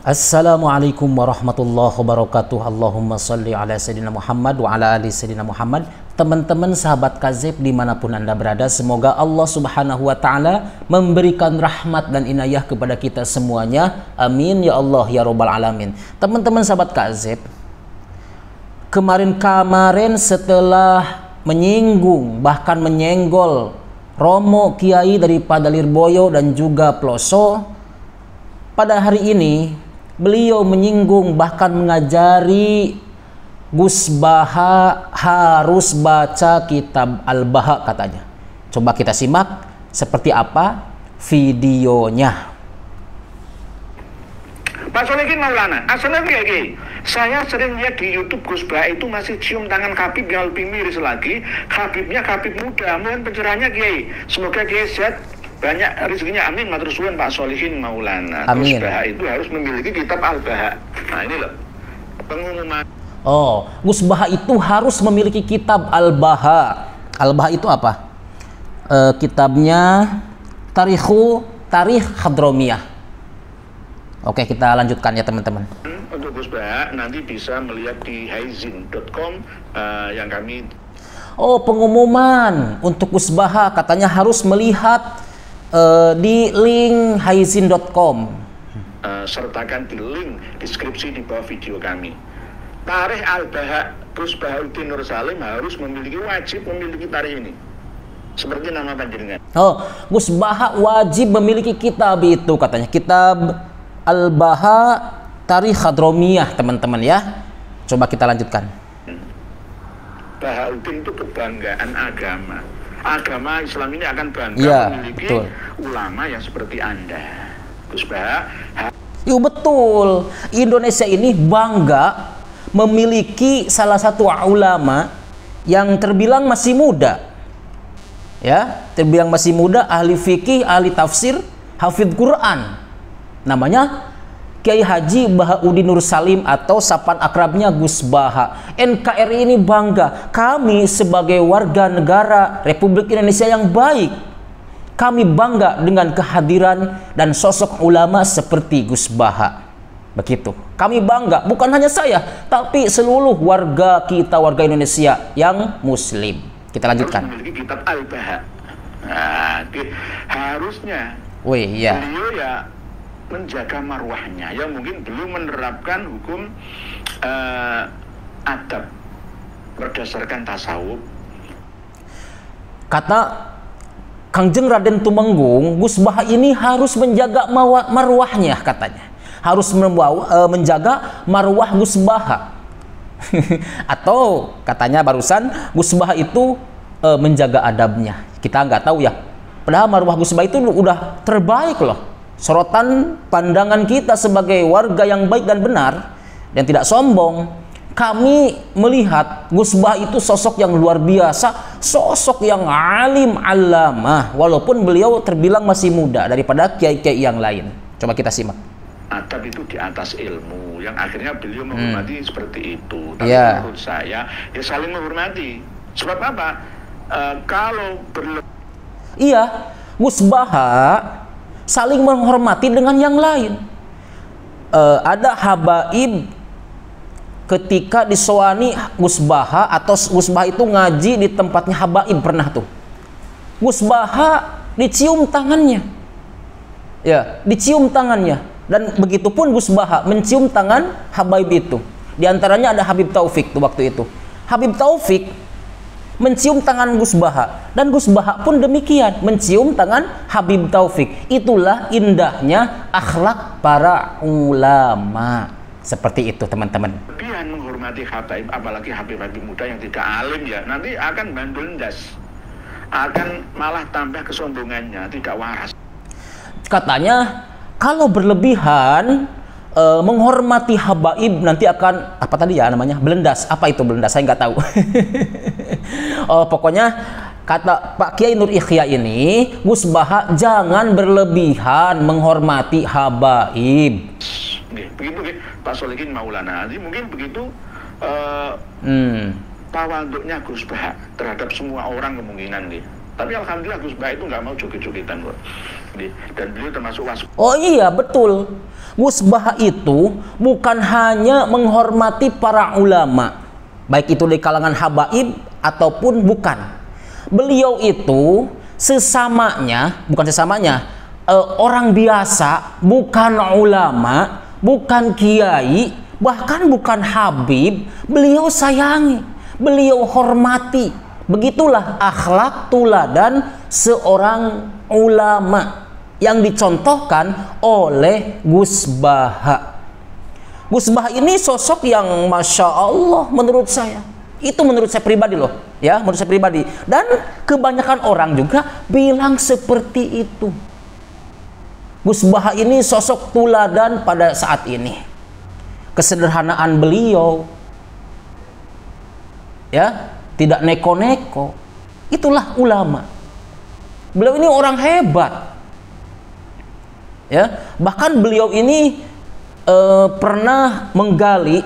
Assalamualaikum warahmatullahi wabarakatuh. Allahumma salli ala Sayyidina Muhammad wa ala ali Sayyidina Muhammad. Teman-teman sahabat Kazib dimanapun Anda berada, semoga Allah subhanahu wa ta'ala memberikan rahmat dan inayah kepada kita semuanya. Amin ya Allah ya Rabbal alamin. Teman-teman sahabat Kazib, kemarin setelah menyinggung bahkan menyenggol Romo Kiai daripada Lirboyo dan juga Ploso, pada hari ini beliau menyinggung bahkan mengajari Gus Baha harus baca kitab Al-Baha katanya. Coba kita simak seperti apa videonya. Pak Solihin Maulana, assalamualaikum. Saya sering lihat di YouTube Gus Baha itu masih cium tangan Habib yang lebih miris lagi. Habibnya Habib muda, mohon pencerahannya Kiai. Semoga Kiai sehat, banyak rezekinya, amin. Matur suwun Pak Solihin Maulana. Amin. Gus Baha itu harus memiliki kitab Al-Baha. Nah ini loh pengumuman. Oh, Gus Baha itu harus memiliki kitab Al-Baha. Al-Baha itu apa? Kitabnya Tarikh Hadromiyah. Oke, kita lanjutkan ya teman-teman. Untuk Gus Baha nanti bisa melihat di haizin.com yang kami. Oh, pengumuman untuk Gus Baha katanya harus melihat di link haizin.com. Sertakan di link deskripsi di bawah video kami. Tarikh Al-Baha Gus Bahauddin Nur Salim harus wajib memiliki tarikh ini. Seperti nama panjenengan. Oh, Gus Baha wajib memiliki kitab itu katanya. Kitab Al-Baha Tarikh Hadromiyah, teman-teman ya. Coba kita lanjutkan. Bahauddin itu kebanggaan agama. Agama Islam ini akan bangga memiliki ulama yang seperti Anda. Gus Baha. Yuk, betul. Indonesia ini bangga memiliki salah satu ulama yang terbilang masih muda. Ya, terbilang masih muda, ahli fikih, ahli tafsir, hafidz Quran. Namanya Kiai Haji Bahauddin Nur Salim atau sapaan akrabnya Gus Baha. NKRI ini bangga. Kami sebagai warga negara Republik Indonesia yang baik, kami bangga dengan kehadiran dan sosok ulama seperti Gus Baha. Begitu. Kami bangga, bukan hanya saya, tapi seluruh warga kita, warga Indonesia yang muslim. Kita lanjutkan. Memiliki kitab Al-Baha. Nah, harusnya beliau ya menjaga marwahnya yang mungkin belum menerapkan hukum adab berdasarkan tasawuf. Kata Kangjeng Raden Tumenggung, Gus Baha ini harus menjaga marwahnya katanya. Harus menjaga marwah Gus Baha. Atau katanya barusan Gus Baha itu menjaga adabnya. Kita nggak tahu ya. Padahal marwah Gus Baha itu udah terbaik loh. Sorotan pandangan kita sebagai warga yang baik dan benar dan tidak sombong. Kami melihat Gus Baha itu sosok yang luar biasa, sosok yang alim allamah, walaupun beliau terbilang masih muda daripada kiai-kiai yang lain. Coba kita simak. Adab itu di atas ilmu, yang akhirnya beliau menghormati seperti itu. Tapi menurut saya ya saling menghormati. Sebab apa? Kalau Gus Baha saling menghormati dengan yang lain. Ada habaib ketika disowani Gus Baha, atau Gus Baha itu ngaji di tempatnya habaib, pernah tuh Gus Baha dicium tangannya, ya, dicium tangannya. Dan begitupun Gus Baha mencium tangan habaib itu. Di antaranya ada Habib Taufik tuh waktu itu. Habib Taufik mencium tangan Gus Baha, dan Gus Baha pun demikian mencium tangan Habib Taufik. Itulah indahnya akhlak para ulama. Seperti itu teman-teman. Kemudian menghormati habaib, apalagi habib-habib muda yang tidak alim, ya nanti akan bandulndas, akan malah tambah kesombongannya, tidak waras. Katanya kalau berlebihan menghormati habaib nanti akan apa tadi ya namanya, belendas. Apa itu belendas? Saya nggak tahu. Pokoknya kata Pak Kiai Nur Ikhya ini, Gus Baha jangan berlebihan menghormati habaib. Begitu Pak Solihin Maulana. Jadi mungkin begitu tawaduknya Gus Baha terhadap semua orang kemungkinan. Tapi alhamdulillah Gus Baha itu nggak mau joget-jogetan kok. Dan beliau termasuk wasu. Oh iya, betul. Gus Baha itu bukan hanya menghormati para ulama, baik itu di kalangan habaib ataupun bukan. Beliau itu bukan sesamanya, orang biasa, bukan ulama, bukan kiai, bahkan bukan habib, beliau sayangi, beliau hormati. Begitulah akhlak tuladan seorang ulama yang dicontohkan oleh Gus Baha. Gus Baha ini sosok yang Masya Allah menurut saya. Itu menurut saya pribadi loh, ya, menurut saya pribadi. Dan kebanyakan orang juga bilang seperti itu. Gus Baha ini sosok tuladan pada saat ini. Kesederhanaan beliau, ya, tidak neko-neko. Itulah ulama. Beliau ini orang hebat, ya. Bahkan beliau ini pernah menggali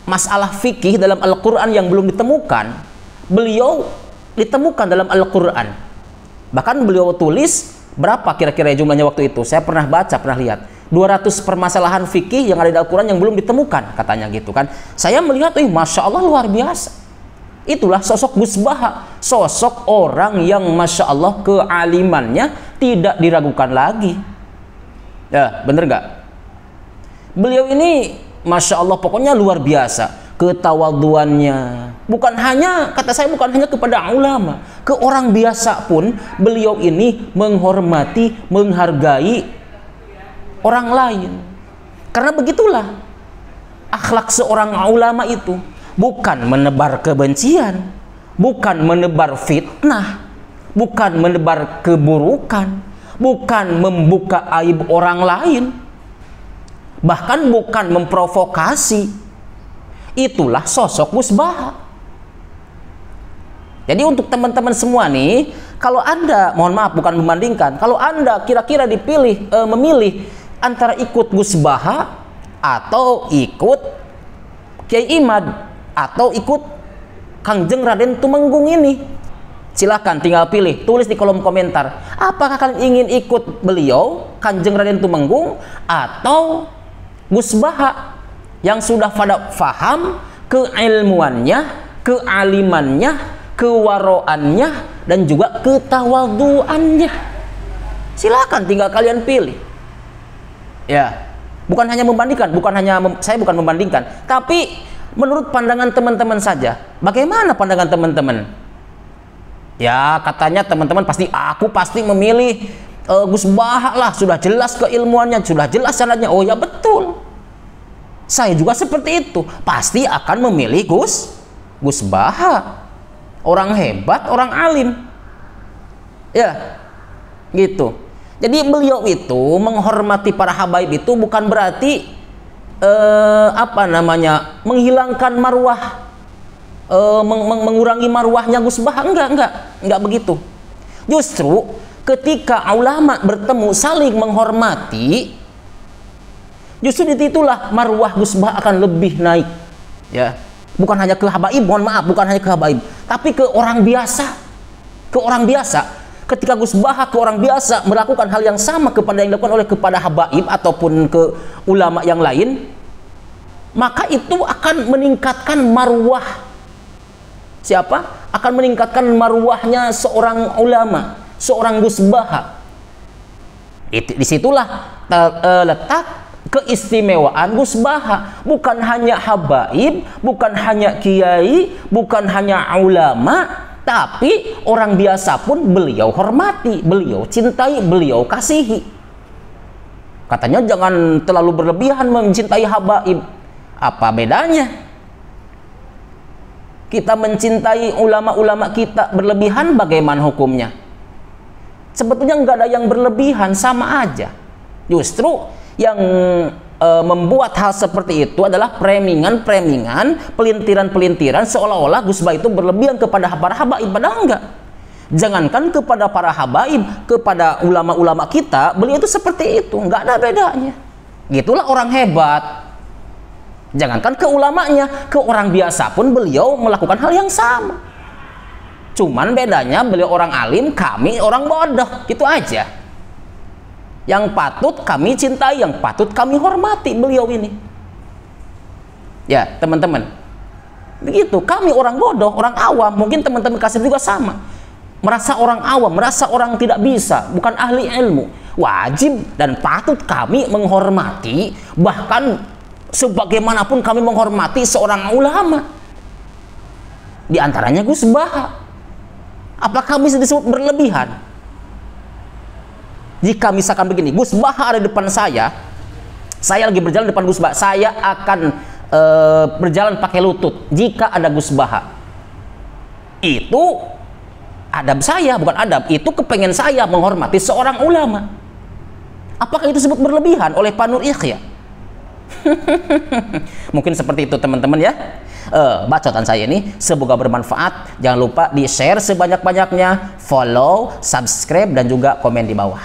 masalah fikih dalam Al-Quran yang belum ditemukan. Beliau ditemukan dalam Al-Quran. Bahkan beliau tulis berapa kira-kira jumlahnya waktu itu. Saya pernah baca, pernah lihat 200 permasalahan fikih yang ada di Al-Quran yang belum ditemukan, katanya gitu kan. Saya melihat, Masya Allah, luar biasa. Itulah sosok Gus Baha, sosok orang yang Masya Allah kealimannya tidak diragukan lagi. Ya, bener nggak? Beliau ini Masya Allah pokoknya luar biasa ketawaduannya. Bukan hanya, kata saya, bukan hanya kepada ulama, ke orang biasa pun beliau ini menghormati, menghargai orang lain. Karena begitulah akhlak seorang ulama itu. Bukan menebar kebencian, bukan menebar fitnah, bukan menebar keburukan, bukan membuka aib orang lain, bahkan bukan memprovokasi. Itulah sosok Gus Baha. Jadi untuk teman-teman semua nih, kalau Anda, mohon maaf bukan membandingkan, kalau Anda kira-kira memilih antara ikut Gus Baha atau ikut Kiai Imad atau ikut Kangjeng Raden Tumenggung ini, silakan tinggal pilih, tulis di kolom komentar. Apakah kalian ingin ikut beliau, Kangjeng Raden Tumenggung, atau Gus Baha yang sudah pada faham keilmuannya, kealimannya, kewaroannya, dan juga ketawaduannya? Silakan tinggal kalian pilih. Ya, bukan hanya membandingkan, saya bukan membandingkan, tapi menurut pandangan teman-teman saja. Bagaimana pandangan teman-teman? Ya, katanya teman-teman aku pasti memilih Gus Baha lah, sudah jelas keilmuannya, sudah jelas sanadnya. Oh ya, betul. Saya juga seperti itu. Pasti akan memilih Gus Baha. Orang hebat, orang alim. Ya, gitu. Jadi beliau itu menghormati para habaib itu bukan berarti menghilangkan marwah, mengurangi marwahnya Gus Baha. Enggak begitu. Justru ketika ulama bertemu saling menghormati, justru disitulah marwah Gus Baha akan lebih naik, ya. Bukan hanya ke habaib, mohon maaf, bukan hanya ke habaib, tapi ke orang biasa. Ke orang biasa. Ketika Gus Baha ke orang biasa melakukan hal yang sama kepada yang dilakukan kepada habaib ataupun ke ulama yang lain, maka itu akan meningkatkan marwah siapa? Akan meningkatkan marwahnya seorang ulama, seorang Gus Baha. Disitulah letak keistimewaan Gus Baha. Bukan hanya habaib, bukan hanya kiai, bukan hanya ulama, tapi orang biasa pun beliau hormati, beliau cintai, beliau kasihi. Katanya jangan terlalu berlebihan mencintai habaib. Apa bedanya? Kita mencintai ulama-ulama kita berlebihan, bagaimana hukumnya? Sebetulnya nggak ada yang berlebihan, sama aja. Justru yang membuat hal seperti itu adalah premingan, pelintiran seolah-olah Gus Baha itu berlebihan kepada para habaib. Padahal enggak. Jangankan kepada para habaib, kepada ulama-ulama kita, beliau itu seperti itu, enggak ada bedanya. Gitulah orang hebat. Jangankan ke ulamanya, ke orang biasa pun beliau melakukan hal yang sama. Cuman bedanya beliau orang alim, kami orang bodoh, gitu aja. yang patut kami cintai, yang patut kami hormati beliau ini. Ya, teman-teman. Begitu, kami orang bodoh, orang awam, mungkin teman-teman kasih juga sama. Merasa orang awam, merasa orang tidak bisa, bukan ahli ilmu. Wajib dan patut kami menghormati, bahkan sebagaimanapun kami menghormati seorang ulama. Di antaranya Gus Baha. Apakah bisa disebut berlebihan? Jika misalkan begini, Gus Baha ada di depan saya lagi berjalan depan Gus Baha, saya akan berjalan pakai lutut. Jika ada Gus Baha, itu adab saya, bukan adab, itu kepengen saya menghormati seorang ulama. Apakah itu disebut berlebihan oleh Pak Nur Ikhya? Mungkin seperti itu teman-teman ya. Bacotan saya ini semoga bermanfaat. Jangan lupa di share sebanyak-banyaknya, follow, subscribe, dan juga komen di bawah.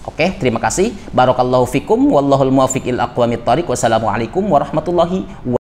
Oke, terima kasih. Barakallahu fikum, wallahul muwaffiq ila aqwamit thariq. Wassalamualaikum warahmatullahi wabarakatuh.